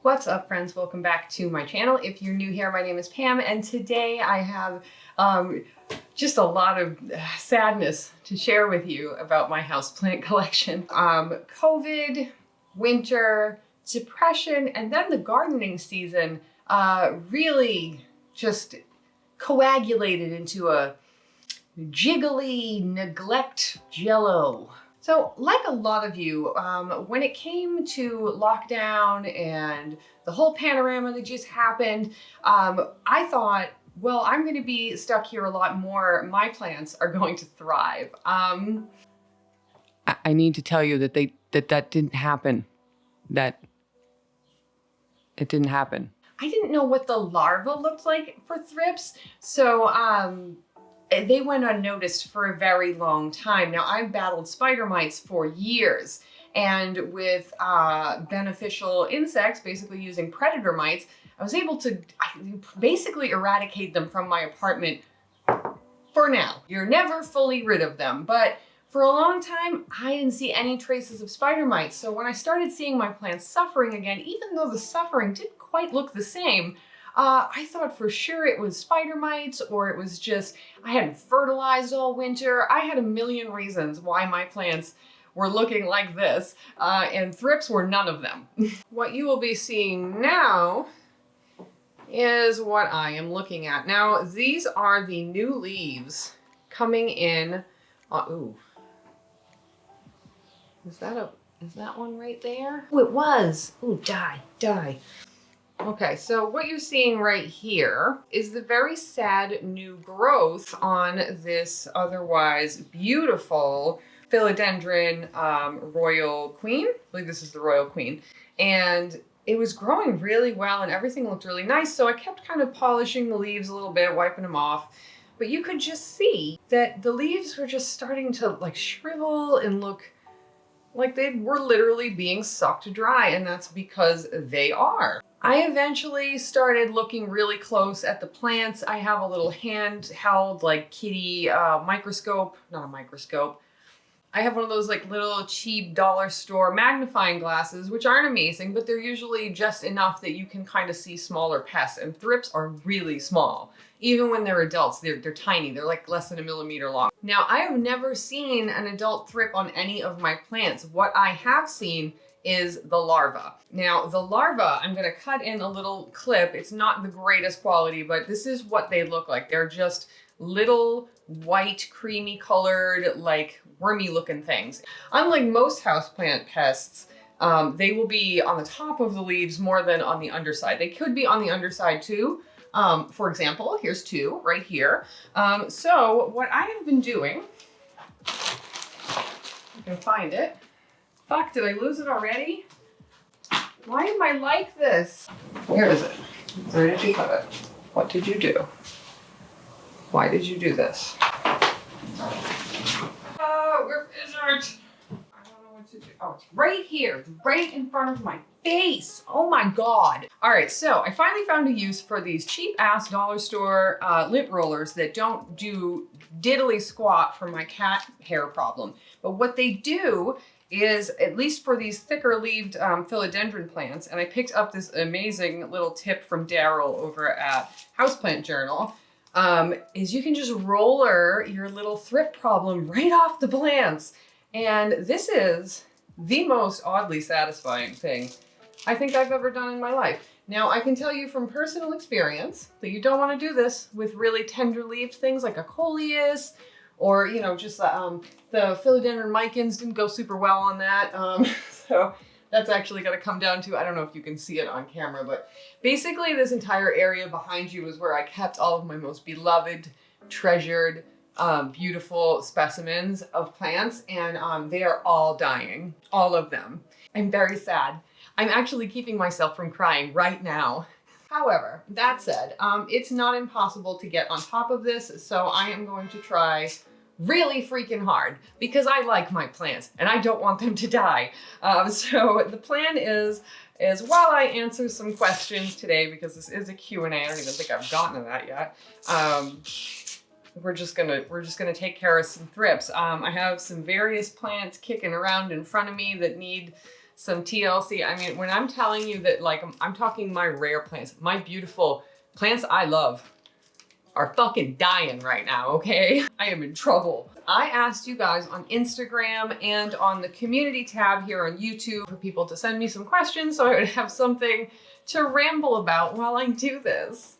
What's up, friends? Welcome back to my channel. If you're new here, my name is Pam, and today I have just a lot of sadness to share with you about my houseplant collection. COVID, winter, depression, and then the gardening season really just coagulated into a jiggly neglect jello. So like a lot of you, when it came to lockdown and the whole panorama that just happened, I thought, well, I'm going to be stuck here a lot more. My plants are going to thrive. I need to tell you that that didn't happen. That it didn't happen. I didn't know what the larva looked like for thrips, so they went unnoticed for a very long time. Now, I've battled spider mites for years, and with beneficial insects, basically using predator mites, I was able to basically eradicate them from my apartment for now. You're never fully rid of them, but for a long time, I didn't see any traces of spider mites. So when I started seeing my plants suffering again, even though the suffering didn't quite look the same, I thought for sure it was spider mites, or it was just I hadn't fertilized all winter. I had a million reasons why my plants were looking like this, and thrips were none of them. What you will be seeing now is what I am looking at. Now, these are the new leaves coming in. Ooh. Is that one right there? Oh, it was. Ooh, die. Okay, so what you're seeing right here is the very sad new growth on this otherwise beautiful philodendron royal queen. I believe this is the royal queen. And it was growing really well and everything looked really nice. So I kept kind of polishing the leaves a little bit, wiping them off. But you could just see that the leaves were just starting to like shrivel and look like they were literally being sucked dry, and that's because they are. I eventually started looking really close at the plants. I have a little handheld like kitty microscope, not a microscope. I have one of those like little cheap dollar store magnifying glasses, which aren't amazing, but they're usually just enough that you can kind of see smaller pests, and thrips are really small. Even when they're adults, they're tiny. They're like less than 1 millimeter long. Now, I have never seen an adult thrip on any of my plants. What I have seen is the larva. Now, the larva, I'm gonna cut in a little clip. It's not the greatest quality, but this is what they look like. They're just little white, creamy colored, like wormy looking things. Unlike most houseplant pests, they will be on the top of the leaves more than on the underside. They could be on the underside too. For example, here's two right here. So what I have been doing, I can find it. Fuck, did I lose it already? Why am I like this? Where is it? Where did you put it? What did you do? Why did you do this? Oh, where is it? I don't know what to do. Oh, it's right here. It's right in front of my face. Oh my God. All right, so I finally found a use for these cheap ass dollar store lint rollers that don't do diddly squat for my cat hair problem. But what they do is, at least for these thicker leaved philodendron plants, and I picked up this amazing little tip from Daryl over at Houseplant Journal, is you can just roller your little thrip problem right off the plants. And this is the most oddly satisfying thing I think I've ever done in my life. Now, I can tell you from personal experience that you don't want to do this with really tender leaved things like a coleus, or, you know, just the philodendron micans didn't go super well on that. So that's actually going to come down to, I don't know if you can see it on camera, but basically this entire area behind you is where I kept all of my most beloved, treasured, beautiful specimens of plants, and they are all dying, all of them. I'm very sad. I'm actually keeping myself from crying right now. However, that said, it's not impossible to get on top of this, so I am going to try really freaking hard because I like my plants and I don't want them to die. So the plan is while I answer some questions today, because this is a Q&A, I don't even think I've gotten to that yet. We're just gonna take care of some thrips. I have some various plants kicking around in front of me that need some TLC. I mean, when I'm telling you that, like, I'm talking my rare plants, my beautiful plants I love are fucking dying right now, okay? I am in trouble. I asked you guys on Instagram and on the community tab here on YouTube for people to send me some questions so I would have something to ramble about while I do this,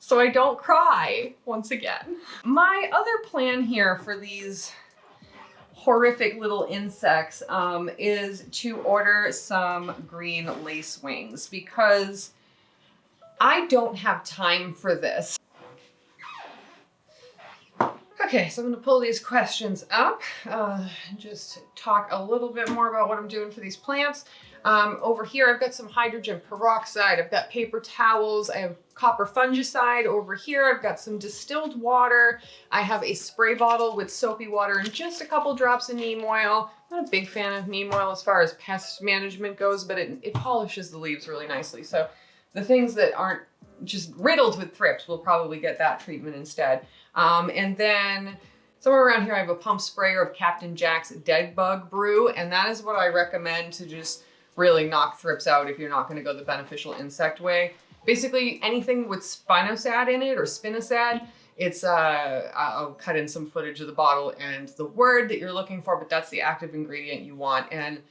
so I don't cry once again. My other plan here for these horrific little insects is to order some green lace wings because I don't have time for this. Okay, so I'm gonna pull these questions up, just talk a little bit more about what I'm doing for these plants. Over here, I've got some hydrogen peroxide, I've got paper towels, I have copper fungicide. Over here, I've got some distilled water. I have a spray bottle with soapy water and just a couple drops of neem oil. I'm not a big fan of neem oil as far as pest management goes, but it polishes the leaves really nicely. So the things that aren't just riddled with thrips will probably get that treatment instead. And then somewhere around here, I have a pump sprayer of Captain Jack's Dead Bug Brew, and that is what I recommend to just really knock thrips out if you're not going to go the beneficial insect way. Basically, anything with spinosad in it or spinosad, it's, I'll cut in some footage of the bottle and the word that you're looking for, but that's the active ingredient you want. And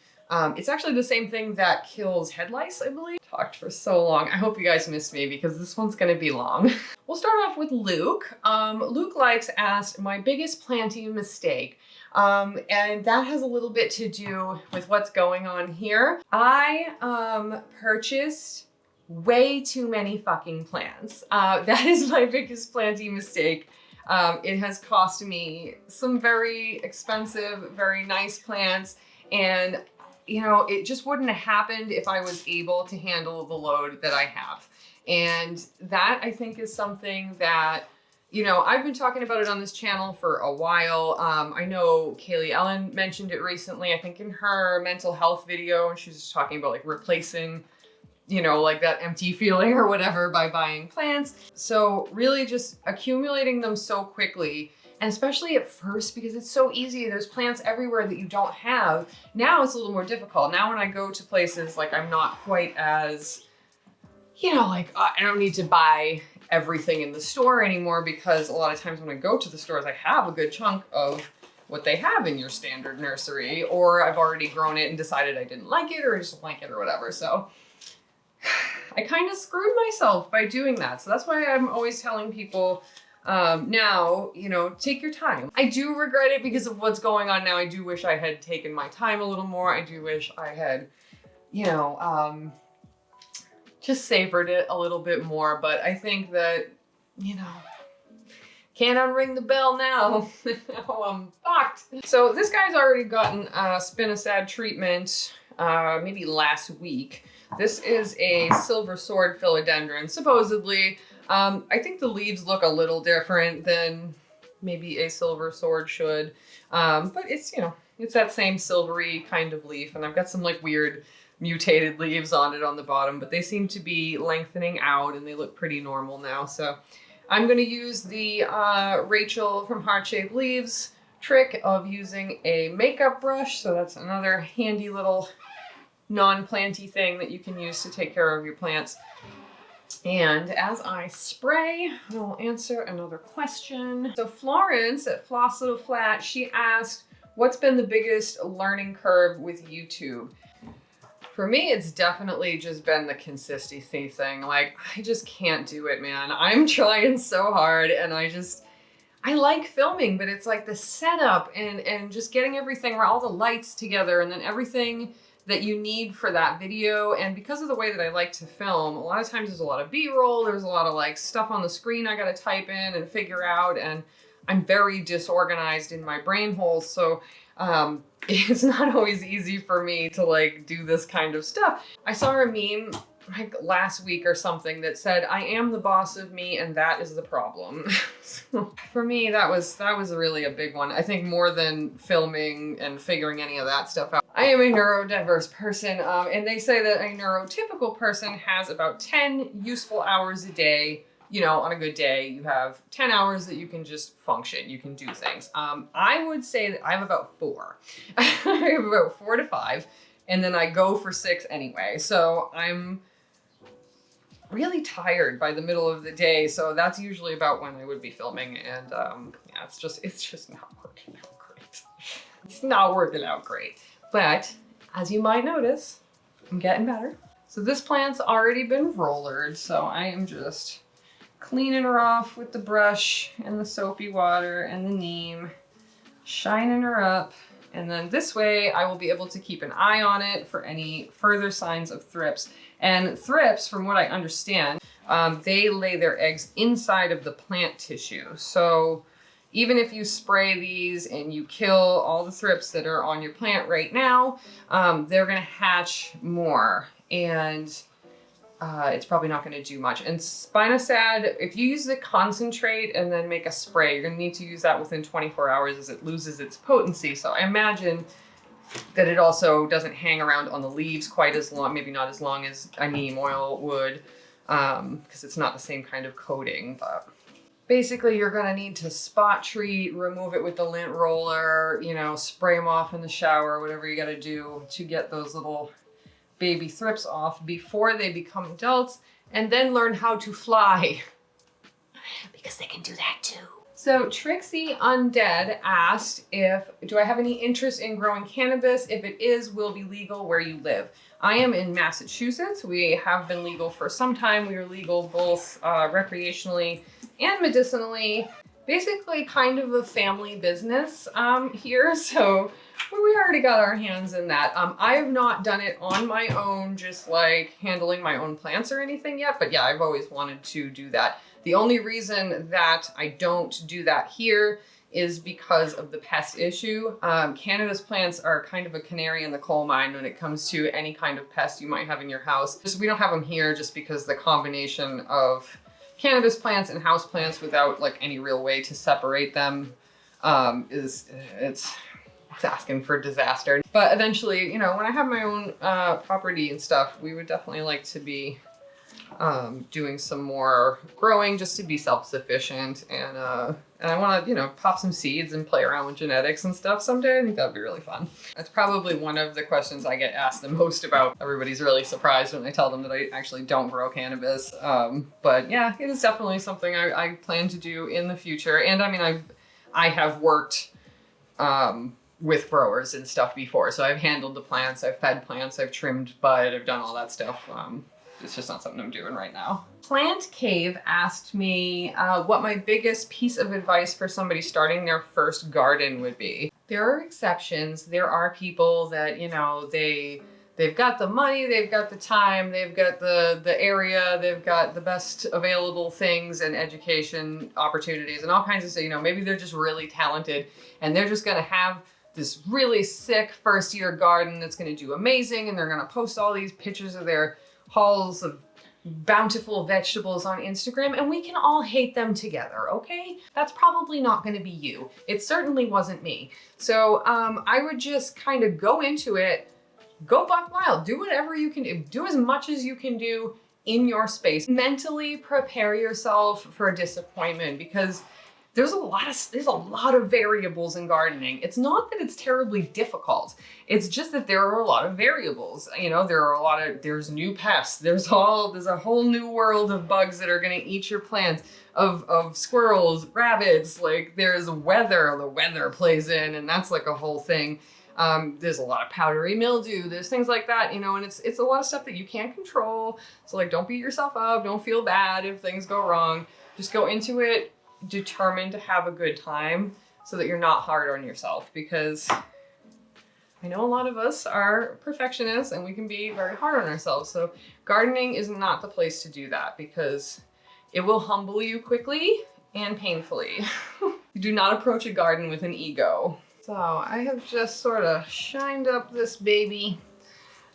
it's actually the same thing that kills head lice, I believe. Talked for so long. I hope you guys missed me because this one's gonna be long. We'll start off with Luke. Luke Likes asked my biggest planting mistake. And that has a little bit to do with what's going on here. I purchased way too many fucking plants. That is my biggest planting mistake. It has cost me some very expensive, very nice plants, and you know, it just wouldn't have happened if I was able to handle the load that I have. And that, I think, is something that, you know, I've been talking about it on this channel for a while. I know Kaylee Ellen mentioned it recently, I think in her mental health video, and she's just talking about like replacing, you know, like that empty feeling or whatever by buying plants. So really just accumulating them so quickly, and especially at first because it's so easy. There's plants everywhere that you don't have. Now it's a little more difficult. Now when I go to places, like I'm not quite as, you know, like I don't need to buy everything in the store anymore because a lot of times when I go to the stores, I have a good chunk of what they have in your standard nursery, or I've already grown it and decided I didn't like it or I just don't like it or whatever. So I kind of screwed myself by doing that. So that's why I'm always telling people now, you know, take your time. I do regret it because of what's going on now. I do wish I had taken my time a little more. I do wish I had, you know, just savored it a little bit more. But I think that, you know, can't unring the bell now. Now I'm fucked. So this guy's already gotten a spinosad treatment maybe last week. This is a silver sword philodendron, supposedly. I think the leaves look a little different than maybe a silver sword should. But it's, you know, it's that same silvery kind of leaf. And I've got some like weird mutated leaves on it on the bottom, but they seem to be lengthening out and they look pretty normal now. So I'm going to use the Rachel from Heart Shaped Leaves trick of using a makeup brush. So that's another handy little non-planty thing that you can use to take care of your plants. And as I spray, I will answer another question. So Florence at Floss Little Flat, she asked, what's been the biggest learning curve with YouTube? For me, it's definitely just been the consistency thing. Like, I just can't do it, man. I'm trying so hard and I like filming, but it's like the setup and just getting everything, all the lights together and then everything that you need for that video. And because of the way that I like to film, a lot of times there's a lot of B-roll, there's a lot of like stuff on the screen I gotta type in and figure out, and I'm very disorganized in my brain holes. So it's not always easy for me to like do this kind of stuff. I saw a meme like last week or something that said, I am the boss of me and that is the problem. So for me, that was really a big one. I think more than filming and figuring any of that stuff out. I am a neurodiverse person, and they say that a neurotypical person has about 10 useful hours a day. You know, on a good day, you have 10 hours that you can just function, you can do things. I would say that I have about 4. I have about 4 to 5. and then I go for 6 anyway. So I'm really tired by the middle of the day. So that's usually about when I would be filming. And yeah, it's just not working out great. It's not working out great. But as you might notice, I'm getting better. So this plant's already been rollered. So I am just cleaning her off with the brush and the soapy water and the neem, shining her up. And then this way I will be able to keep an eye on it for any further signs of thrips. And thrips, from what I understand, they lay their eggs inside of the plant tissue. So even if you spray these and you kill all the thrips that are on your plant right now, they're gonna hatch more, and it's probably not gonna do much. And spinosad, if you use the concentrate and then make a spray, you're gonna need to use that within 24 hours as it loses its potency. So I imagine that it also doesn't hang around on the leaves quite as long, maybe not as long as a neem oil would, because it's not the same kind of coating. But basically you're gonna need to spot treat, remove it with the lint roller, you know, spray them off in the shower, whatever you gotta do to get those little baby thrips off before they become adults, and then learn how to fly because they can do that too. So Trixie Undead asked do I have any interest in growing cannabis? If it is, will it be legal where you live? I am in Massachusetts. We have been legal for some time. We are legal both recreationally and medicinally. Basically kind of a family business here. So we already got our hands in that. I have not done it on my own, just like handling my own plants or anything yet. But yeah, I've always wanted to do that. The only reason that I don't do that here is because of the pest issue. Cannabis plants are kind of a canary in the coal mine when it comes to any kind of pest you might have in your house. Just, we don't have them here just because the combination of cannabis plants and house plants without like any real way to separate them it's asking for disaster. But eventually, you know, when I have my own property and stuff, we would definitely like to be doing some more growing just to be self-sufficient, and I want to, you know, pop some seeds and play around with genetics and stuff someday. I think that'd be really fun. That's probably one of the questions I get asked the most about. Everybody's really surprised when I tell them that I actually don't grow cannabis. But yeah, it is definitely something I plan to do in the future. And I mean, I have worked with growers and stuff before. So I've handled the plants, I've fed plants, I've trimmed bud, I've done all that stuff. It's just not something I'm doing right now. Plant Cave asked me what my biggest piece of advice for somebody starting their first garden would be. There are exceptions. There are people that, you know, they've got the money, they've got the time, they've got the area, they've got the best available things and education opportunities and all kinds of stuff. You know, maybe they're just really talented and they're just gonna have this really sick first year garden that's gonna do amazing, and they're gonna post all these pictures of their hauls of bountiful vegetables on Instagram, and we can all hate them together, okay? That's probably not gonna be you. It certainly wasn't me. So I would just kind of go into it, go buck wild, do whatever you can do as much as you can do in your space. Mentally prepare yourself for disappointment, because there's a lot of variables in gardening. It's not that it's terribly difficult. It's just that there are a lot of variables. You know, there's new pests. There's a whole new world of bugs that are gonna eat your plants, of squirrels, rabbits, like there's weather, the weather plays in, and that's like a whole thing. There's a lot of powdery mildew, there's things like that, you know, and it's a lot of stuff that you can't control. So like, don't beat yourself up, don't feel bad if things go wrong. Just go into it determined to have a good time so that you're not hard on yourself, because I know a lot of us are perfectionists and we can be very hard on ourselves. So gardening is not the place to do that, because it will humble you quickly and painfully. You do not approach a garden with an ego. So I have just sort of shined up this baby.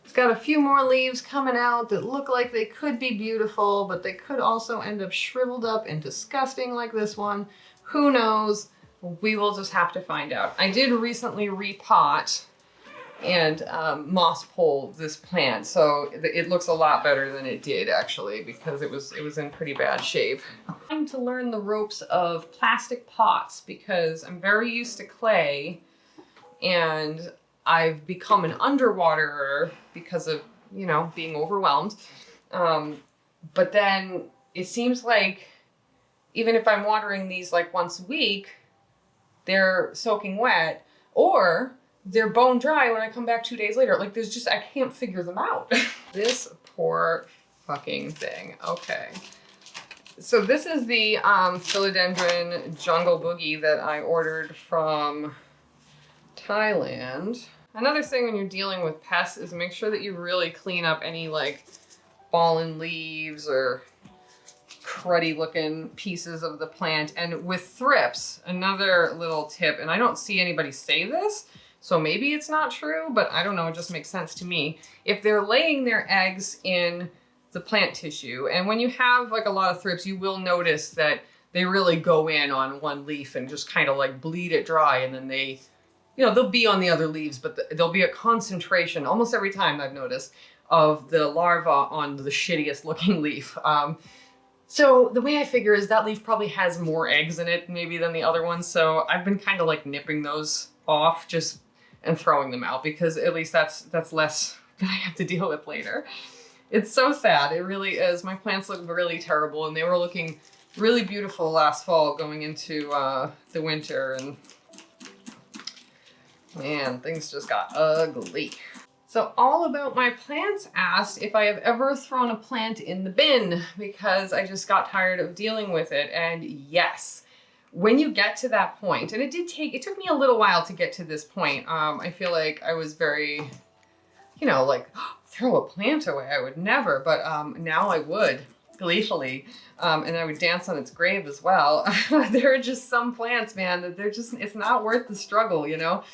It's got a few more leaves coming out that look like they could be beautiful, but they could also end up shriveled up and disgusting like this one. Who knows? We will just have to find out. I did recently repot and moss pole this plant, so it looks a lot better than it did actually, because it was in pretty bad shape. I'm trying to learn the ropes of plastic pots because I'm very used to clay, and I've become an underwaterer because of, you know, being overwhelmed. But then it seems like even if I'm watering these like once a week, they're soaking wet, or they're bone dry when I come back 2 days later. Like there's just, I can't figure them out. This poor fucking thing. Okay. So this is the philodendron jungle boogie that I ordered from Thailand. Another thing when you're dealing with pests is make sure that you really clean up any like fallen leaves or cruddy looking pieces of the plant. And with thrips, another little tip, and I don't see anybody say this, so maybe it's not true, but I don't know, it just makes sense to me. If they're laying their eggs in the plant tissue, and when you have like a lot of thrips, you will notice that they really go in on one leaf and just kind of like bleed it dry, and then they, you know, they'll be on the other leaves, but there'll be a concentration almost every time, I've noticed, of the larva on the shittiest looking leaf. So the way I figure is that leaf probably has more eggs in it maybe than the other ones. So I've been kind of like nipping those off just and throwing them out, because at least that's less that I have to deal with later. It's so sad. It really is. My plants look really terrible, and they were looking really beautiful last fall going into the winter, and man, things just got ugly. So All About My Plants asked if I have ever thrown a plant in the bin because I just got tired of dealing with it. And yes, when you get to that point, and it took me a little while to get to this point. I feel like I was very, you know, like, oh, throw a plant away. I would never, but now I would gleefully. And I would dance on its grave as well. There are just some plants, man, that it's not worth the struggle, you know?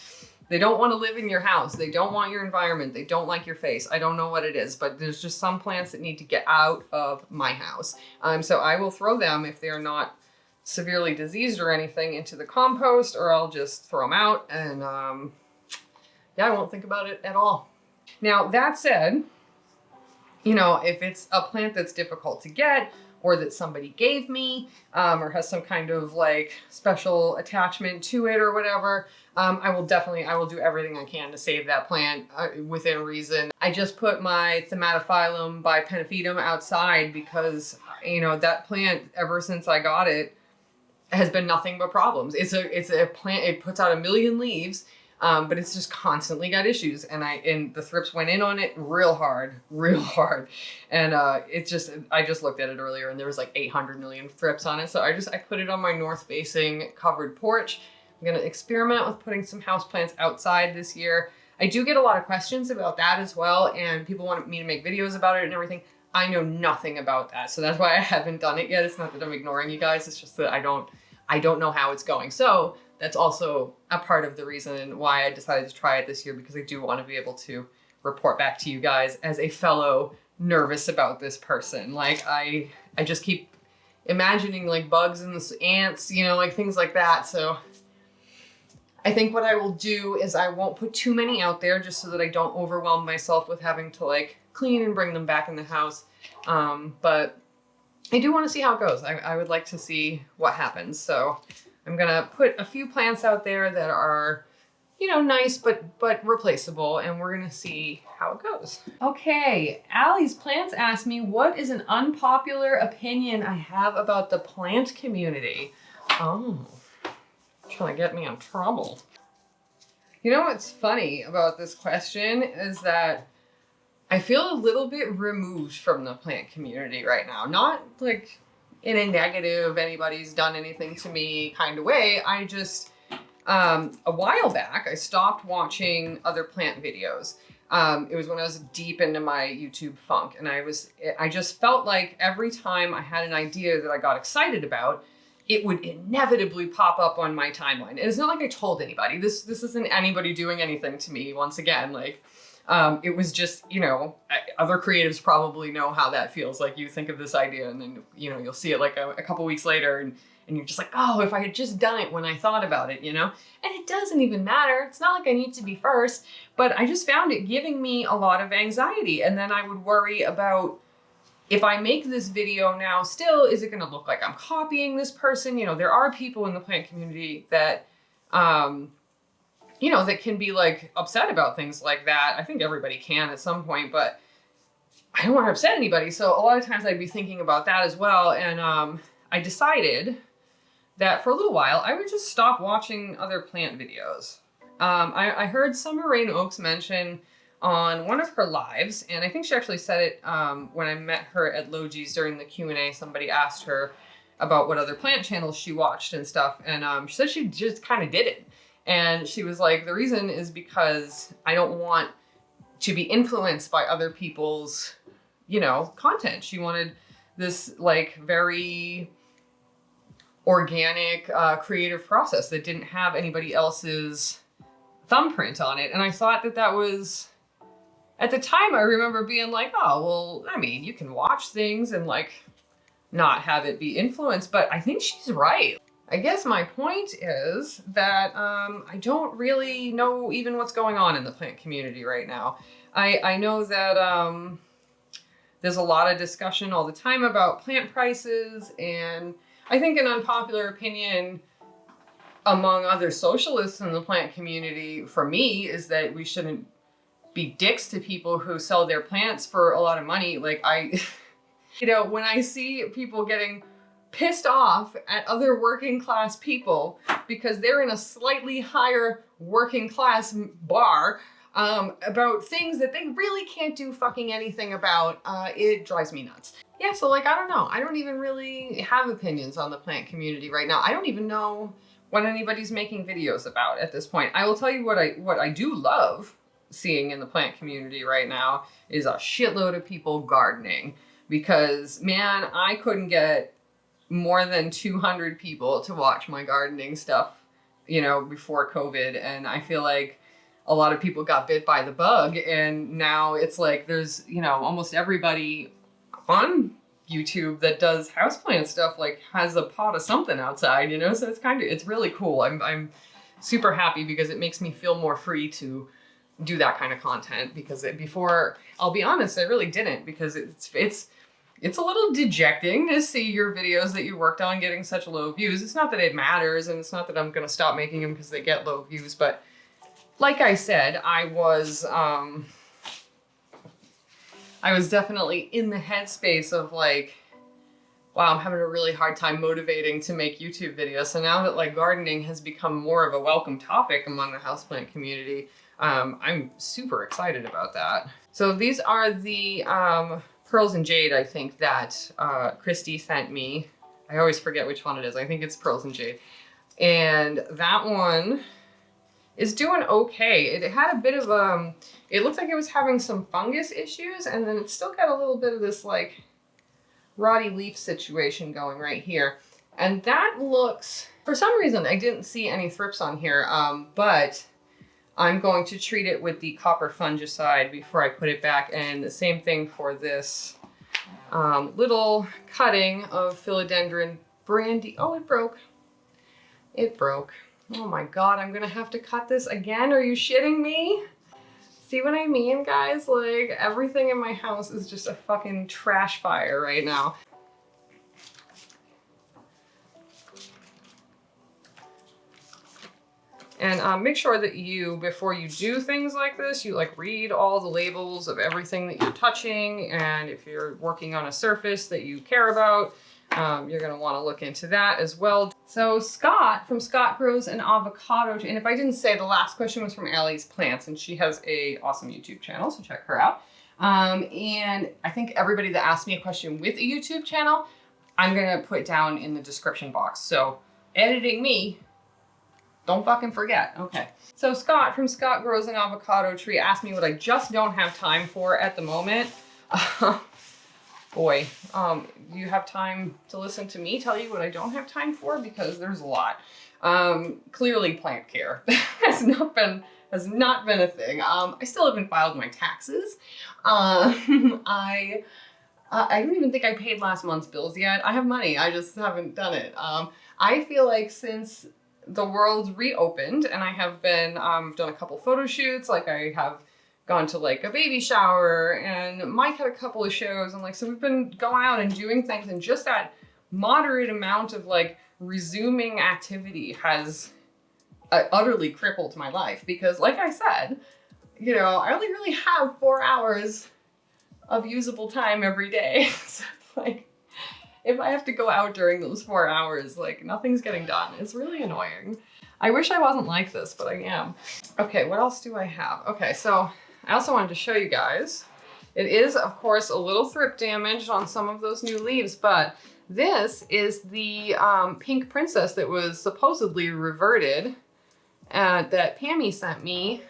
They don't want to live in your house. They don't want your environment. They don't like your face. I don't know what it is, but there's just some plants that need to get out of my house. So I will throw them if they're not severely diseased or anything into the compost, or I'll just throw them out, and yeah, I won't think about it at all. Now, that said, you know, if it's a plant that's difficult to get, or that somebody gave me, or has some kind of like special attachment to it or whatever, I will do everything I can to save that plant within reason. I just put my Thimatophyllum bipennaphidium outside because, you know, that plant, ever since I got it, has been nothing but problems. It's a plant, it puts out 1 million leaves, but it's just constantly got issues. And the thrips went in on it real hard. And I just looked at it earlier, and there was like 800 million thrips on it. So I put it on my north facing covered porch. I'm gonna experiment with putting some houseplants outside this year. I do get a lot of questions about that as well, and people want me to make videos about it and everything. I know nothing about that, so that's why I haven't done it yet. It's not that I'm ignoring you guys, it's just that I don't know how it's going. So that's also a part of the reason why I decided to try it this year, because I do want to be able to report back to you guys as a fellow nervous about this person. Like I just keep imagining like bugs and ants, you know, like things like that. So I think what I will do is I won't put too many out there, just so that I don't overwhelm myself with having to like clean and bring them back in the house. But I do want to see how it goes. I would like to see what happens. So I'm gonna put a few plants out there that are, you know, nice but replaceable, and we're gonna see how it goes. Okay, Allie's Plants asked me, what is an unpopular opinion I have about the plant community? Oh, trying to get me in trouble. You know what's funny about this question is that I feel a little bit removed from the plant community right now. Not like in a negative, anybody's done anything to me kind of way. I just, a while back, I stopped watching other plant videos. It was when I was deep into my YouTube funk, and I just felt like every time I had an idea that I got excited about, it would inevitably pop up on my timeline. And it's not like I told anybody. This isn't anybody doing anything to me, once again. Like, it was just, you know, other creatives probably know how that feels. Like, you think of this idea, and then, you know, you'll see it like a couple weeks later, and you're just like, oh, if I had just done it when I thought about it, you know? And it doesn't even matter. It's not like I need to be first, but I just found it giving me a lot of anxiety. And then I would worry about, if I make this video now still, is it gonna look like I'm copying this person? You know, there are people in the plant community that, you you know, that can be like upset about things like that. I think everybody can at some point, but I don't want to upset anybody. So a lot of times I'd be thinking about that as well. And I decided that for a little while, I would just stop watching other plant videos. I heard Summer Rain Oaks mention on one of her lives, and I think she actually said it when I met her at Logi's during the Q&A. Somebody asked her about what other plant channels she watched and stuff, and she said she just kind of did it. And she was like, the reason is because I don't want to be influenced by other people's, you know, content. She wanted this like very organic, creative process that didn't have anybody else's thumbprint on it. And I thought that that was, at the time I remember being like, oh, well, I mean, you can watch things and like not have it be influenced, but I think she's right. I guess my point is that I don't really know even what's going on in the plant community right now. I know that there's a lot of discussion all the time about plant prices, and I think an unpopular opinion among other socialists in the plant community, for me, is that we shouldn't be dicks to people who sell their plants for a lot of money. Like you know, when I see people getting pissed off at other working class people because they're in a slightly higher working class bar about things that they really can't do fucking anything about, it drives me nuts. Yeah, so like, I don't know. I don't even really have opinions on the plant community right now. I don't even know what anybody's making videos about at this point. I will tell you what I do love seeing in the plant community right now is a shitload of people gardening, because man, I couldn't get more than 200 people to watch my gardening stuff, you know, before COVID. And I feel like a lot of people got bit by the bug, and now it's like there's, you know, almost everybody on YouTube that does houseplant stuff like has a pot of something outside, you know, so it's really cool. I'm super happy because it makes me feel more free to do that kind of content, because before, I'll be honest, I really didn't, because it's a little dejecting to see your videos that you worked on getting such low views. It's not that it matters, and it's not that I'm going to stop making them because they get low views, but like I said, I was definitely in the headspace of like, wow, I'm having a really hard time motivating to make YouTube videos. So now that like gardening has become more of a welcome topic among the houseplant community, I'm super excited about that. So these are the Pearls and Jade, I think, that Christy sent me. I always forget which one it is. I think it's Pearls and Jade. And that one is doing okay. It had a bit of it looked like it was having some fungus issues, and then it's still got a little bit of this like rotty leaf situation going right here. And that looks, for some reason, I didn't see any thrips on here, but I'm going to treat it with the copper fungicide before I put it back. And the same thing for this little cutting of philodendron brandy. Oh, it broke. It broke. Oh my God, I'm gonna have to cut this again. Are you shitting me? See what I mean, guys? Like, everything in my house is just a fucking trash fire right now. And make sure that you, before you do things like this, you like read all the labels of everything that you're touching. And if you're working on a surface that you care about, you're gonna wanna look into that as well. So Scott from Scott Grows an Avocado, and if I didn't say, the last question was from Allie's Plants, and she has a awesome YouTube channel, so check her out. And I think everybody that asked me a question with a YouTube channel, I'm gonna put down in the description box. So editing me, don't fucking forget. Okay. So Scott from Scott Grows an Avocado Tree asked me what I just don't have time for at the moment. Boy, do you have time to listen to me tell you what I don't have time for? Because there's a lot. Clearly plant care has not been a thing. I still haven't filed my taxes. I don't even think I paid last month's bills yet. I have money, I just haven't done it. I feel like since the world's reopened and I have been, done a couple photo shoots, like I have gone to like a baby shower, and Mike had a couple of shows, and like, so we've been going out and doing things, and just that moderate amount of like resuming activity has utterly crippled my life because, like I said, you know, I only really have 4 hours of usable time every day. So it's like, if I have to go out during those 4 hours, like nothing's getting done. It's really annoying. I wish I wasn't like this, but I am. Okay, what else do I have? Okay, so I also wanted to show you guys. It is, of course, a little thrip damage on some of those new leaves, but this is the pink princess that was supposedly reverted that Pammy sent me.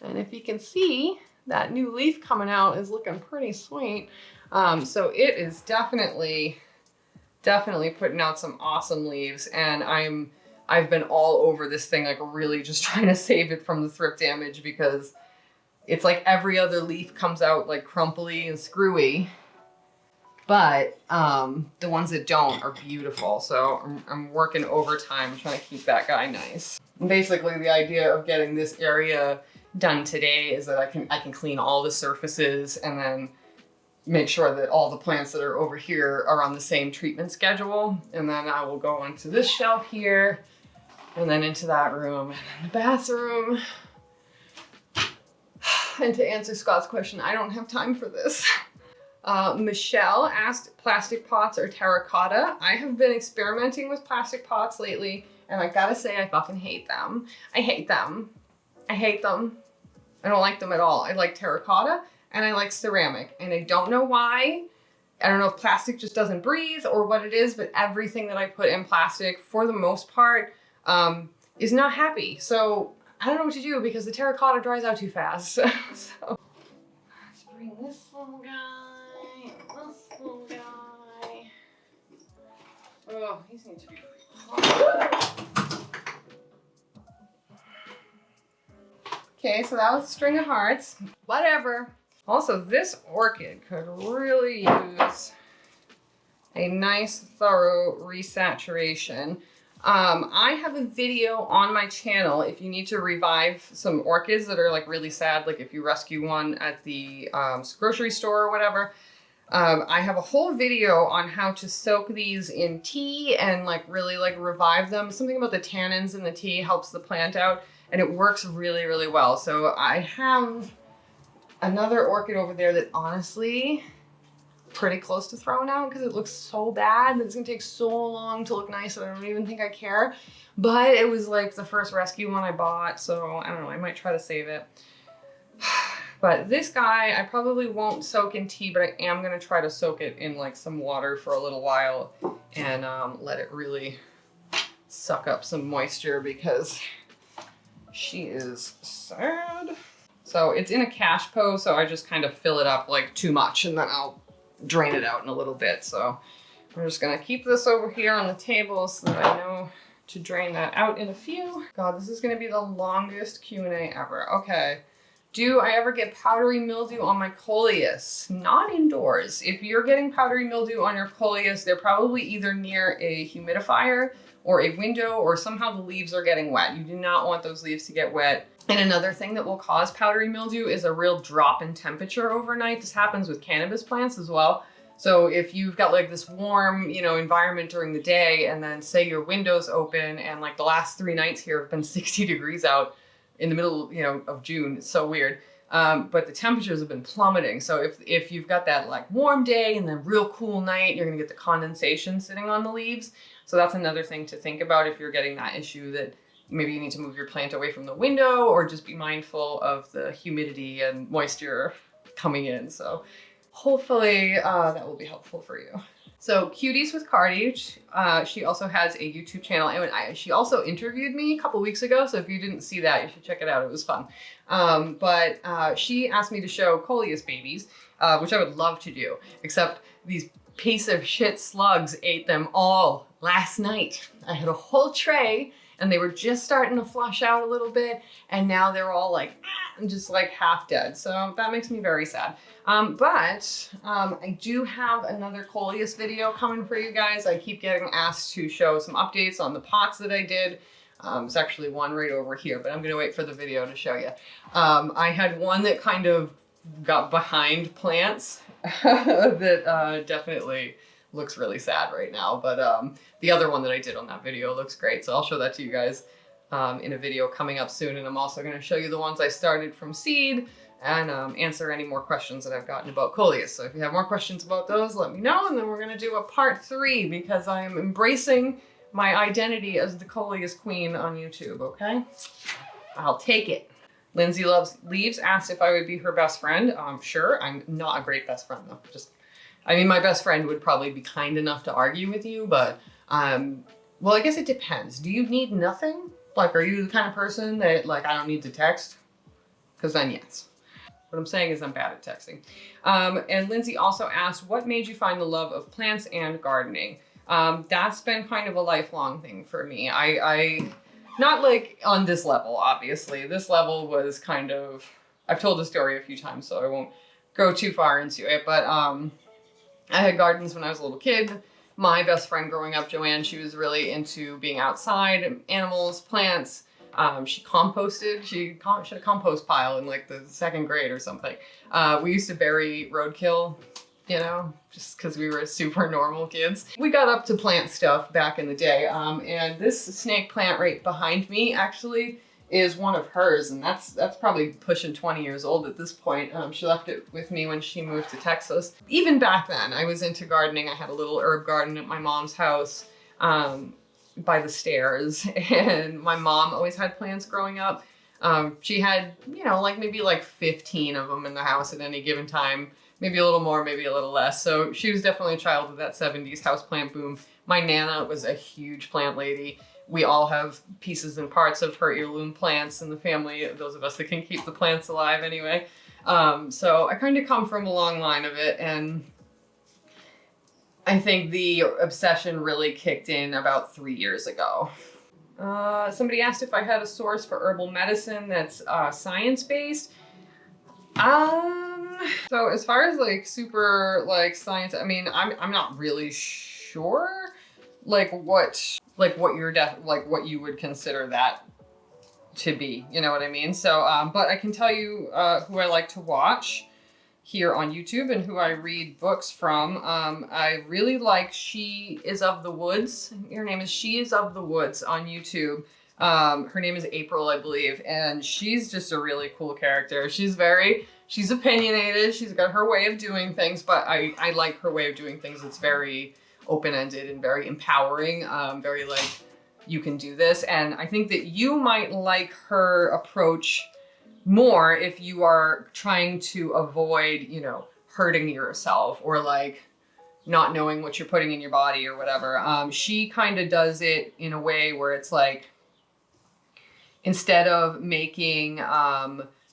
And if you can see, that new leaf coming out is looking pretty sweet. So it is definitely putting out some awesome leaves, and I've been all over this thing, like really just trying to save it from the thrip damage because it's like every other leaf comes out like crumply and screwy, but the ones that don't are beautiful. So I'm working overtime trying to keep that guy nice. And basically the idea of getting this area done today is that I can clean all the surfaces and then make sure that all the plants that are over here are on the same treatment schedule. And then I will go onto this shelf here and then into that room and then the bathroom. And to answer Scott's question, I don't have time for this. Michelle asked plastic pots or terracotta. I have been experimenting with plastic pots lately, and I gotta say I fucking hate them. I hate them. I hate them. I don't like them at all. I like terracotta and I like ceramic, and I don't know why. I don't know if plastic just doesn't breathe or what it is, but everything that I put in plastic, for the most part, is not happy. So I don't know what to do because the terracotta dries out too fast. So let's bring this little guy, this little guy. Oh, these need to be okay, so that was a string of hearts. Whatever. Also, this orchid could really use a nice, thorough resaturation. I have a video on my channel if you need to revive some orchids that are like really sad, like if you rescue one at the grocery store or whatever. I have a whole video on how to soak these in tea and like really like revive them. Something about the tannins in the tea helps the plant out, and it works really, really well. So I have another orchid over there that honestly pretty close to throwing out because it looks so bad that it's gonna take so long to look nice that I don't even think I care. But it was like the first rescue one I bought, so I don't know, I might try to save it. But this guy, I probably won't soak in tea, but I am gonna try to soak it in like some water for a little while and let it really suck up some moisture because she is sad. So it's in a cash po, so I just kind of fill it up like too much and then I'll drain it out in a little bit. So I'm just gonna keep this over here on the table so that I know to drain that out in a few. God, this is gonna be the longest Q&A ever. Okay. Do I ever get powdery mildew on my coleus? Not indoors. If you're getting powdery mildew on your coleus, they're probably either near a humidifier or a window, or somehow the leaves are getting wet. You do not want those leaves to get wet. And another thing that will cause powdery mildew is a real drop in temperature overnight. This happens with cannabis plants as well. So if you've got like this warm, you know, environment during the day, and then say your window's open and like the last 3 nights here have been 60 degrees out in the middle, you know, of June, it's so weird. But the temperatures have been plummeting. So if you've got that like warm day and then real cool night, you're gonna get the condensation sitting on the leaves. So that's another thing to think about if you're getting that issue, that maybe you need to move your plant away from the window or just be mindful of the humidity and moisture coming in. So hopefully that will be helpful for you. So Cuties with Cardi, she also has a YouTube channel, and she also interviewed me a couple weeks ago. So if you didn't see that, you should check it out. It was fun. But she asked me to show coleus babies, which I would love to do, except these piece of shit slugs ate them all last night. I had a whole tray and they were just starting to flush out a little bit, and now they're all like just like half dead. So that makes me very sad. But I do have another coleus video coming for you guys. I keep getting asked to show some updates on the pots that I did. It's actually one right over here, but I'm gonna wait for the video to show you. I had one that kind of got behind plants that definitely looks really sad right now. But the other one that I did on that video looks great, so I'll show that to you guys in a video coming up soon. And I'm also going to show you the ones I started from seed and answer any more questions that I've gotten about coleus. So if you have more questions about those, let me know. And then we're going to do a part 3 because I am embracing my identity as the coleus queen on YouTube, okay? I'll take it. Lindsay Loves Leaves asked if I would be her best friend. Sure, I'm not a great best friend though. I mean, my best friend would probably be kind enough to argue with you, but, well, I guess it depends. Do you need nothing? Like, are you the kind of person that, like, I don't need to text? Because then, yes. What I'm saying is I'm bad at texting. And Lindsay also asked, what made you find the love of plants and gardening? That's been kind of a lifelong thing for me. I not like on this level, obviously. This level was kind of, I've told the story a few times, so I won't go too far into it, but I had gardens when I was a little kid. My best friend growing up, Joanne, she was really into being outside, animals, plants. She composted. She had a compost pile in like the 2nd grade or something. We used to bury roadkill, you know, just because we were super normal kids. We got up to plant stuff back in the day. And this snake plant right behind me actually is one of hers, and that's probably pushing 20 years old at this point. She left it with me when she moved to Texas. Even back then, I was into gardening. I had a little herb garden at my mom's house by the stairs, and my mom always had plants growing up. She had, you know, like maybe like 15 of them in the house at any given time. Maybe a little more, maybe a little less. So she was definitely a child of that 70s houseplant boom. My Nana was a huge plant lady. We all have pieces and parts of her heirloom plants in the family, those of us that can keep the plants alive anyway. So I kind of come from a long line of it, and I think the obsession really kicked in about 3 years ago. Somebody asked if I had a source for herbal medicine that's science-based. So as far as like super like science, I mean, I'm not really sure like what you would consider that to be, you know what I mean? So, but I can tell you who I like to watch here on YouTube and who I read books from. I really like She Is of the Woods. Her name is She Is of the Woods on YouTube. Her name is April, I believe, and she's just a really cool character. She's opinionated. She's got her way of doing things, but I like her way of doing things. It's very open-ended and very empowering, very like, you can do this. And I think that you might like her approach more if you are trying to avoid, you know, hurting yourself or like not knowing what you're putting in your body or whatever. She kind of does it in a way where it's like, instead of making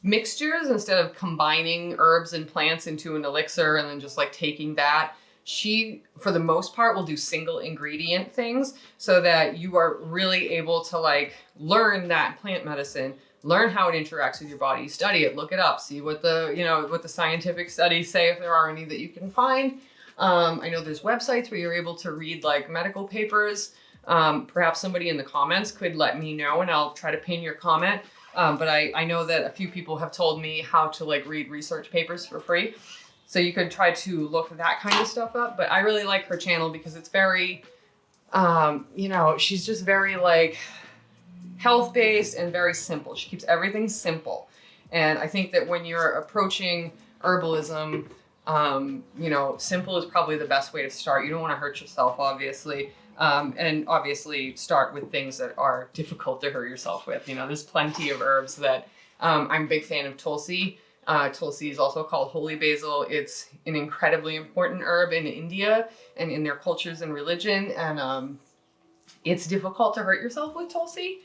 mixtures, instead of combining herbs and plants into an elixir and then just like taking that, she, for the most part, will do single ingredient things so that you are really able to like learn that plant medicine, learn how it interacts with your body, study it, look it up, see what the scientific studies say, if there are any that you can find. I know there's websites where you're able to read like medical papers. Perhaps somebody in the comments could let me know and I'll try to pin your comment. But I know that a few people have told me how to like read research papers for free. So you could try to look that kind of stuff up. But I really like her channel because it's very, you know, she's just very like health-based and very simple. She keeps everything simple. And I think that when you're approaching herbalism, you know, simple is probably the best way to start. You don't want to hurt yourself, obviously. And obviously start with things that are difficult to hurt yourself with. You know, there's plenty of herbs that, I'm a big fan of Tulsi. Tulsi is also called holy basil. It's an incredibly important herb in India and in their cultures and religion. And, it's difficult to hurt yourself with Tulsi.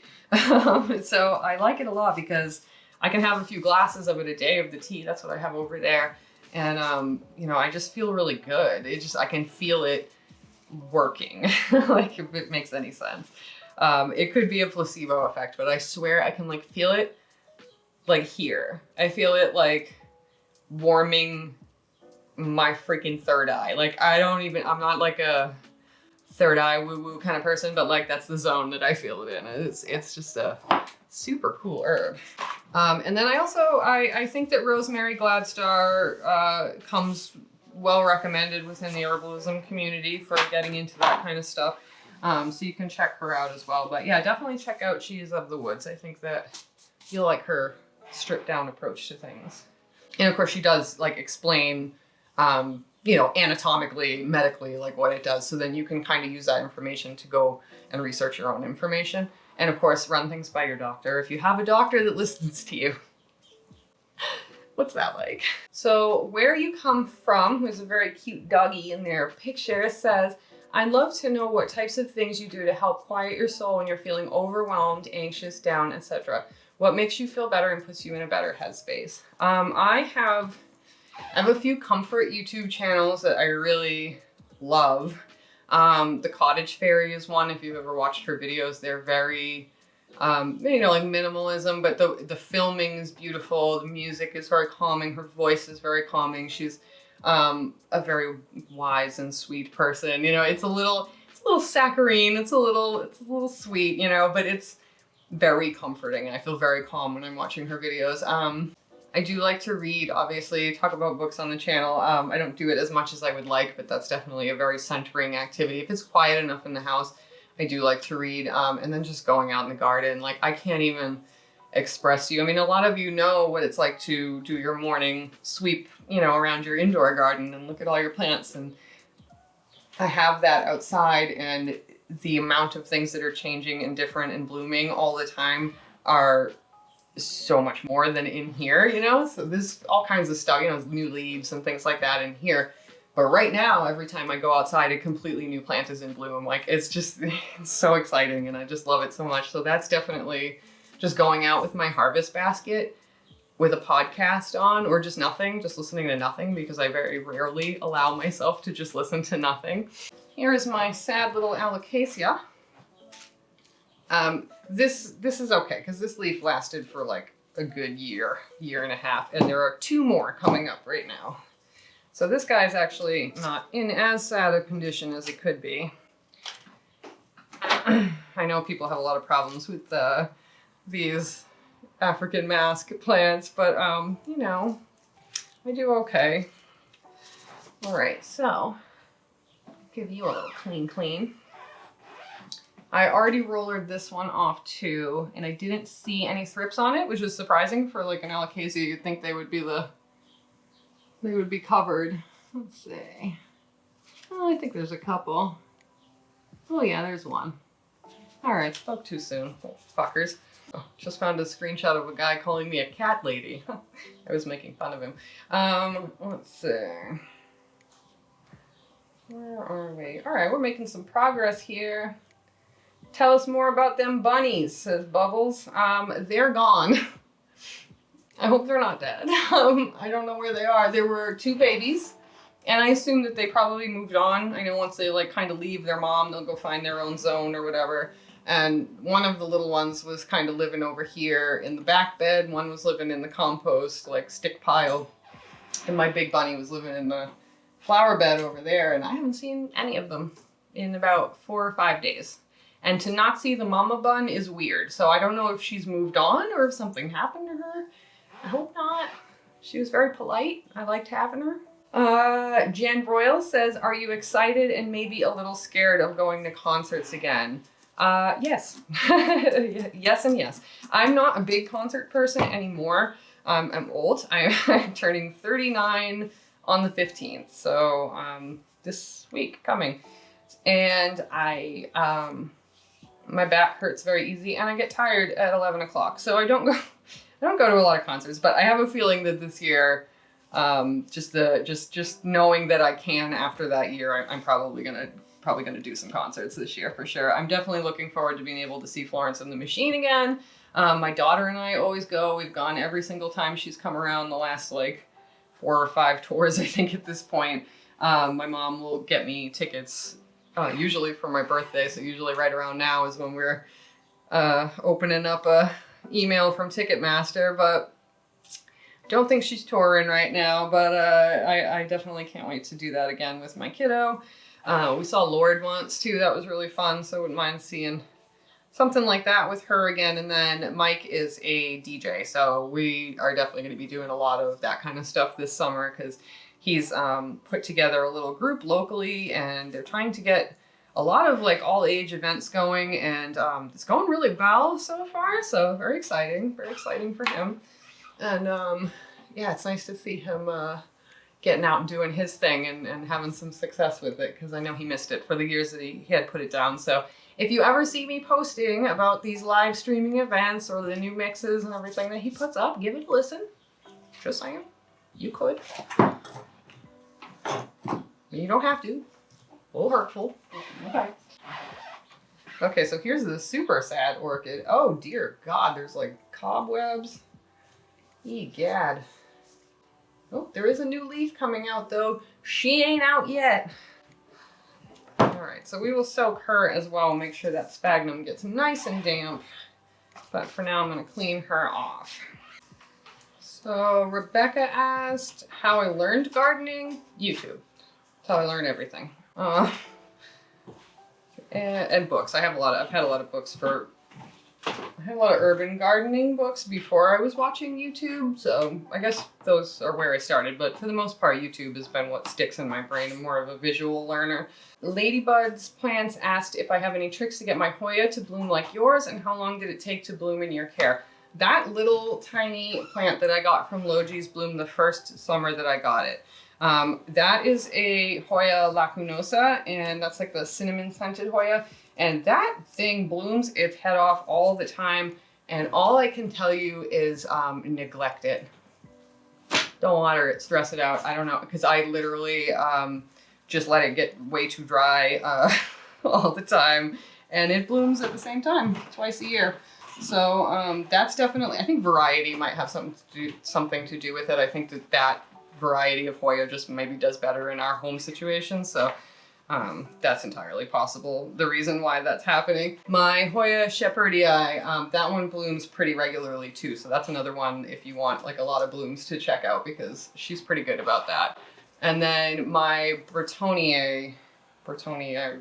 So I like it a lot because I can have a few glasses of it a day of the tea. That's what I have over there. And, you know, I just feel really good. I can feel it working, like if it makes any sense. It could be a placebo effect, but I swear I can like feel it like here. I feel it like warming my freaking third eye. Like I'm not like a third eye woo-woo kind of person, but like that's the zone that I feel it in. It's just a super cool herb. And then I think that rosemary gladstar comes well recommended within the herbalism community for getting into that kind of stuff. So you can check her out as well. But yeah, definitely check out She Is of the Woods. I think that you'll like her stripped down approach to things. And of course she does like explain, you know, anatomically, medically, like what it does. So then you can kind of use that information to go and research your own information. And of course, run things by your doctor if you have a doctor that listens to you. What's that like? So Where You Come From, who's a very cute doggy in their picture, says, I'd love to know what types of things you do to help quiet your soul when you're feeling overwhelmed, anxious, down, etc. What makes you feel better and puts you in a better headspace? I have a few comfort YouTube channels that I really love. The Cottage Fairy is one. If you've ever watched her videos, they're very, you know, like minimalism, but the filming is beautiful. The music is very calming. Her voice is very calming. She's a very wise and sweet person. You know, it's a little saccharine. It's a little sweet, you know, but it's very comforting. And I feel very calm when I'm watching her videos. I do like to read, obviously, talk about books on the channel. I don't do it as much as I would like, but that's definitely a very centering activity. If it's quiet enough in the house, I do like to read. And then just going out in the garden, like I can't even express to you. I mean, a lot of you know what it's like to do your morning sweep, you know, around your indoor garden and look at all your plants. And I have that outside, and the amount of things that are changing and different and blooming all the time are so much more than in here, you know? So there's all kinds of stuff, you know, new leaves and things like that in here. But right now, every time I go outside, a completely new plant is in bloom. Like, it's just, it's so exciting, and I just love it so much. So that's definitely just going out with my harvest basket with a podcast on, or just nothing, just listening to nothing, because I very rarely allow myself to just listen to nothing. Here is my sad little Alocasia. This is okay, because this leaf lasted for like a good year and a half, and there are 2 more coming up right now. So this guy's actually not in as sad a condition as it could be. I know people have a lot of problems with these African mask plants, but you know, I do okay. All right, so give you a little clean. I already rollered this one off too, and I didn't see any thrips on it, which is surprising for like an Alocasia. You'd think they would be covered. Let's see. Oh, I think there's a couple. Oh yeah, there's one. All right, spoke too soon, little fuckers. Oh, just found a screenshot of a guy calling me a cat lady. I was making fun of him. Let's see. Where are we? All right, we're making some progress here. Tell us more about them bunnies, says Bubbles. They're gone. I hope they're not dead. I don't know where they are. There were 2 babies, and I assume that they probably moved on. I know once they like kind of leave their mom, they'll go find their own zone or whatever. And one of the little ones was kind of living over here in the back bed. One was living in the compost, like stick pile. And my big bunny was living in the flower bed over there. And I haven't seen any of them in about 4 or 5 days. And to not see the mama bun is weird. So I don't know if she's moved on or if something happened to her. I hope not. She was very polite. I liked having her. Jan Broyle says, are you excited and maybe a little scared of going to concerts again? Yes. Yes and yes. I'm not a big concert person anymore. I'm old. I'm turning 39 on the 15th. So this week coming. And my back hurts very easy, and I get tired at 11 o'clock. So I don't go to a lot of concerts, but I have a feeling that this year, just knowing that I can after that year, I'm probably gonna do some concerts this year for sure. I'm definitely looking forward to being able to see Florence and the Machine again. My daughter and I always go. We've gone every single time she's come around the last like 4 or 5 tours, I think at this point. My mom will get me tickets usually for my birthday, so usually right around now is when we're opening up a email from Ticketmaster, but don't think she's touring right now, but I definitely can't wait to do that again with my kiddo. We saw Lorde once too, that was really fun, so I wouldn't mind seeing something like that with her again. And then Mike is a DJ, so we are definitely going to be doing a lot of that kind of stuff this summer, because he's put together a little group locally, and they're trying to get a lot of like all age events going, and it's going really well so far. So very exciting for him. And yeah, it's nice to see him getting out and doing his thing and having some success with it, because I know he missed it for the years that he had put it down. So if you ever see me posting about these live streaming events or the new mixes and everything that he puts up, give it a listen. Just saying. You could. You don't have to. A little hurtful. Okay. Okay, so here's the super sad orchid. Oh dear God, there's like cobwebs. Egad. Oh, there is a new leaf coming out though. She ain't out yet. All right, so we will soak her as well. Make sure that sphagnum gets nice and damp. But for now, I'm gonna clean her off. So Rebecca asked how I learned gardening. YouTube. That's how I learn everything. And books. I've had a lot of books for. I had a lot of urban gardening books before I was watching YouTube, so I guess those are where I started, but for the most part, YouTube has been what sticks in my brain. I'm more of a visual learner. Ladybud's Plants asked if I have any tricks to get my Hoya to bloom like yours, and how long did it take to bloom in your care? That little tiny plant that I got from Logi's bloomed the first summer that I got it. That is a Hoya lacunosa, and that's like the cinnamon scented Hoya. And that thing blooms its head off all the time. And all I can tell you is neglect it. Don't water it, stress it out. I don't know, because I literally just let it get way too dry all the time. And it blooms at the same time, twice a year. So that's definitely, I think variety might have something to do with it. I think that variety of Hoya just maybe does better in our home situation. So that's entirely possible. The reason why that's happening. My Hoya shepherdii, that one blooms pretty regularly too. So that's another one if you want like a lot of blooms to check out, because she's pretty good about that. And then my Bretonnier,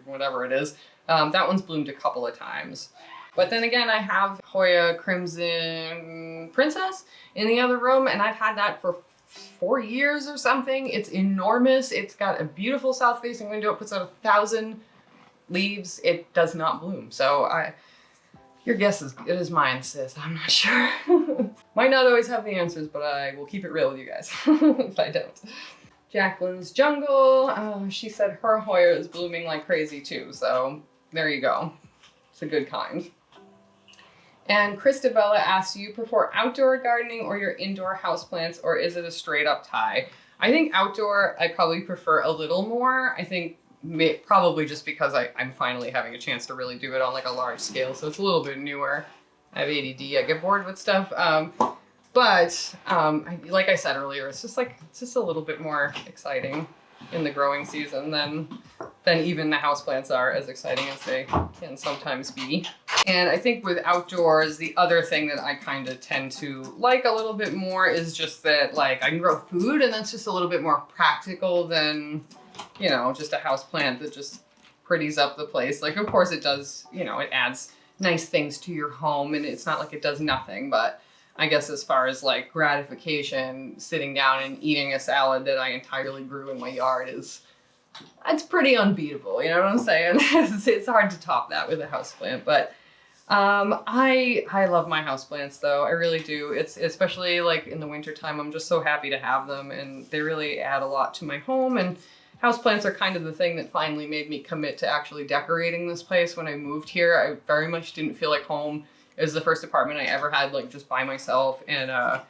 whatever it is, that one's bloomed a couple of times. But then again, I have Hoya Crimson Princess in the other room, and I've had that for 4 years or something. It's enormous. It's got a beautiful south-facing window. It puts out 1,000 leaves. It does not bloom. So your guess is good as mine, sis. I'm not sure. Might not always have the answers, but I will keep it real with you guys if I don't. Jacqueline's Jungle. She said her Hoya is blooming like crazy too. So there you go. It's a good kind. And Christabella asks, do you prefer outdoor gardening or your indoor houseplants, or is it a straight up tie? I think outdoor, I probably prefer a little more. I think probably just because I'm finally having a chance to really do it on like a large scale. So it's a little bit newer. I have ADD, I get bored with stuff. But like I said earlier, it's just a little bit more exciting in the growing season than even the houseplants are as exciting as they can sometimes be. And I think with outdoors, the other thing that I kind of tend to like a little bit more is just that like I can grow food, and that's just a little bit more practical than, you know, just a houseplant that just pretties up the place. Like, of course it does, you know, it adds nice things to your home, and it's not like it does nothing, but I guess as far as like gratification, sitting down and eating a salad that I entirely grew in my yard it's pretty unbeatable. You know what I'm saying? It's hard to top that with a houseplant, but I love my houseplants though. I really do. It's especially like in the wintertime, I'm just so happy to have them, and they really add a lot to my home. And houseplants are kind of the thing that finally made me commit to actually decorating this place. When I moved here, I very much didn't feel like home. It was the first apartment I ever had like just by myself, and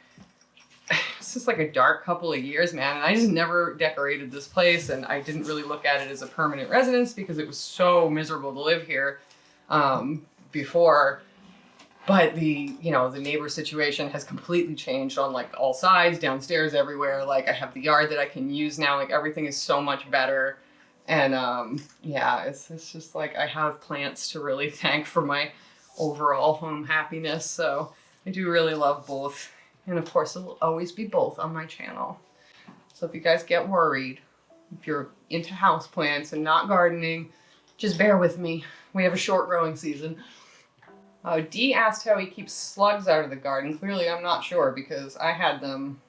it's just like a dark couple of years, man. And I just never decorated this place, and I didn't really look at it as a permanent residence because it was so miserable to live here before. But the neighbor situation has completely changed on like all sides, downstairs, everywhere. Like I have the yard that I can use now. Like everything is so much better. And yeah, it's just like I have plants to really thank for my overall home happiness. So I do really love both. And of course, it will always be both on my channel. So if you guys get worried, if you're into houseplants and not gardening, just bear with me. We have a short growing season. Dee asked how he keeps slugs out of the garden. Clearly, I'm not sure because I had them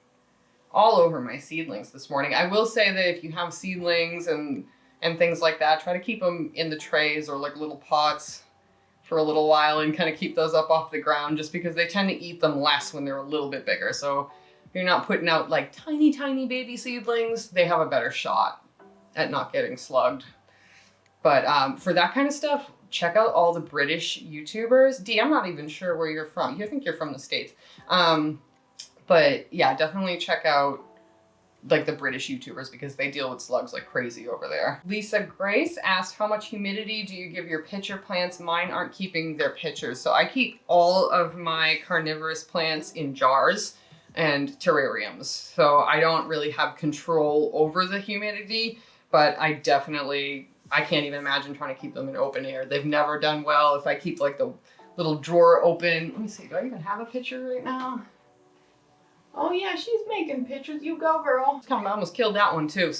all over my seedlings this morning. I will say that if you have seedlings and and things like that. Try to keep them in the trays or like little pots for a little while and kind of keep those up off the ground, just because they tend to eat them less when they're a little bit bigger. So if you're not putting out like tiny, tiny baby seedlings, they have a better shot at not getting slugged. But for that kind of stuff, check out all the British YouTubers. Dee, I'm not even sure where you're from. I think you're from the States. But yeah, definitely check out like the British YouTubers because they deal with slugs like crazy over there. Lisa Grace asked, how much humidity do you give your pitcher plants? Mine aren't keeping their pitchers. So I keep all of my carnivorous plants in jars and terrariums. So I don't really have control over the humidity, but I can't even imagine trying to keep them in open air. They've never done well if I keep like the little drawer open. Let me see, do I even have a pitcher right now? Oh yeah, she's making pictures. You go, girl. I almost killed that one too.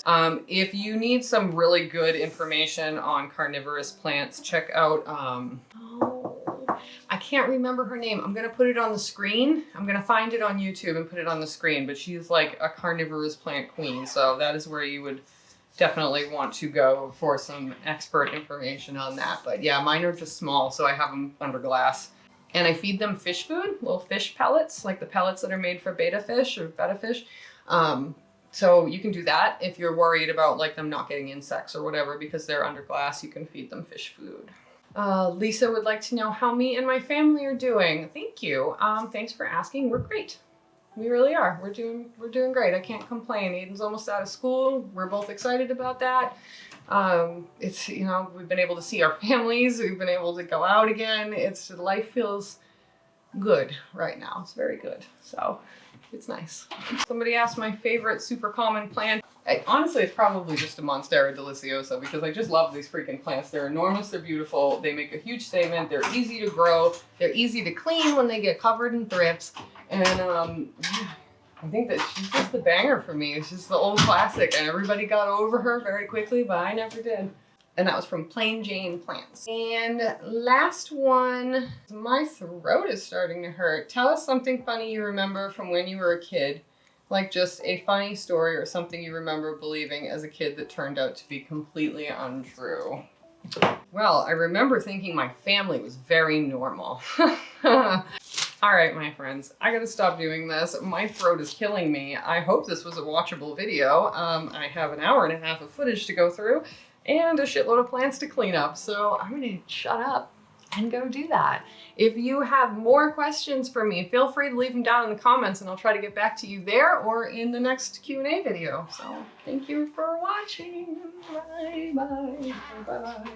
If you need some really good information on carnivorous plants, check out, I can't remember her name. I'm gonna put it on the screen. I'm gonna find it on YouTube and put it on the screen, but she's like a carnivorous plant queen. So that is where you would definitely want to go for some expert information on that. But yeah, mine are just small, so I have them under glass. And I feed them fish food, little fish pellets, like the pellets that are made for betta fish or betta fish. So you can do that if you're worried about like them not getting insects or whatever, because they're under glass, you can feed them fish food. Lisa would like to know how me and my family are doing. Thank you. Thanks for asking. We're great. We really are. We're doing great. I can't complain. Aiden's almost out of school. We're both excited about that. It's, you know, we've been able to see our families. We've been able to go out again. Life feels good right now. It's very good. So it's nice. Somebody asked my favorite super common plant. Honestly, it's probably just a Monstera deliciosa because I just love these freaking plants. They're enormous. They're beautiful. They make a huge statement. They're easy to grow. They're easy to clean when they get covered in thrips. And yeah, I think that she's just the banger for me. It's just the old classic, and everybody got over her very quickly, but I never did. And that was from Plain Jane Plants. And last one, my throat is starting to hurt. Tell us something funny you remember from when you were a kid, like just a funny story or something you remember believing as a kid that turned out to be completely untrue. Well, I remember thinking my family was very normal. All right, my friends, I gotta stop doing this. My throat is killing me. I hope this was a watchable video. I have an hour and a half of footage to go through and a shitload of plants to clean up. So I'm gonna shut up and go do that. If you have more questions for me, feel free to leave them down in the comments and I'll try to get back to you there or in the next Q&A video. So thank you for watching. Bye, bye, bye, bye.